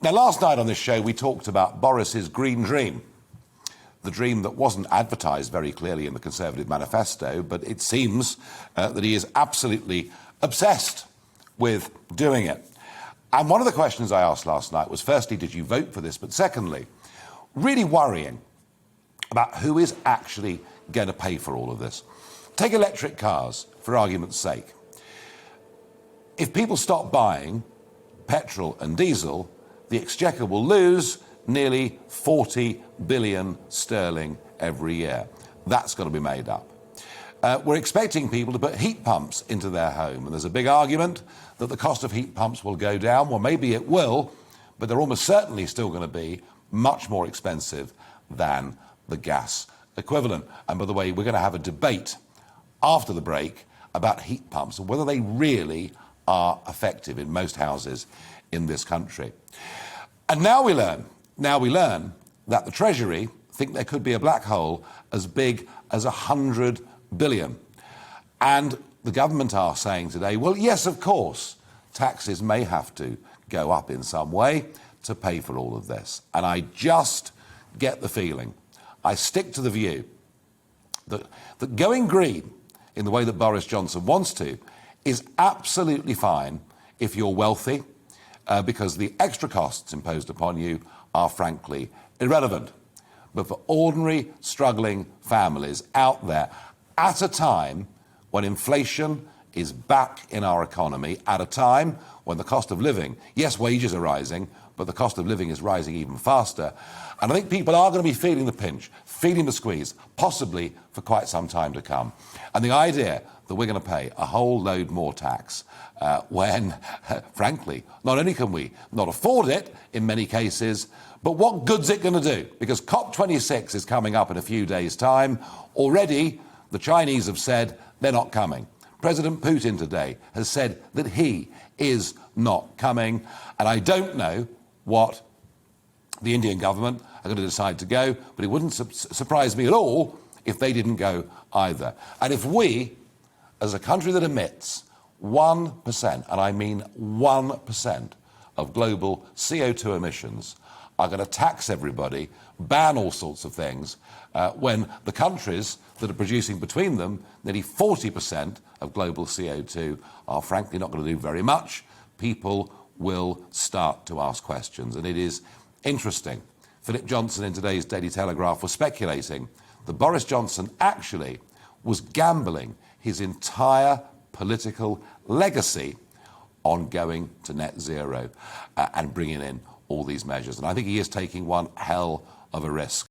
Now, last night on this show, we talked about Boris's green dream, the dream that wasn't advertised very clearly in the Conservative manifesto, but it seems that he is absolutely obsessed with doing it. And one of the questions I asked last night was, firstly, did you vote for this? But secondly, really worrying about who is actually going to pay for all of this. Take electric cars, for argument's sake. If people stop buying petrol and diesel, the Exchequer will lose nearly 40 billion sterling every year. That's got to be made up. We're expecting people to put heat pumps into their home, and there's a big argument that the cost of heat pumps will go down. Well, maybe it will, but they're almost certainly still going to be much more expensive than the gas equivalent. And by the way, we're going to have a debate after the break about heat pumps and whether they really are effective in most houses in this country. And now we learn that the Treasury think there could be a black hole as big as 100 billion. And the government are saying today, well, yes, of course, taxes may have to go up in some way to pay for all of this. And I just get the feeling, I stick to the view that going green in the way that Boris Johnson wants to is absolutely fine if you're wealthy, because the extra costs imposed upon you are frankly irrelevant. But for ordinary, struggling families out there, at a time when inflation is back in our economy, at a time when the cost of living, yes, wages are rising, but the cost of living is rising even faster. And I think people are going to be feeling the pinch, feeling the squeeze, possibly for quite some time to come. And the idea that we're going to pay a whole load more tax when, frankly, not only can we not afford it in many cases, but what good's it going to do? Because COP26 is coming up in a few days' time. Already, the Chinese have said they're not coming. President Putin today has said that he is not coming. And I don't know what the Indian government are going to decide to go, but it wouldn't surprise me at all if they didn't go either. And if we, as a country that emits 1%, and I mean 1%, of global CO2 emissions, are going to tax everybody, ban all sorts of things, when the countries that are producing between them nearly 40% of global CO2 are frankly not going to do very much, people will start to ask questions. And it is interesting. Philip Johnson in today's Daily Telegraph was speculating that Boris Johnson actually was gambling his entire political legacy on going to net zero and bringing in all these measures. And I think he is taking one hell of a risk.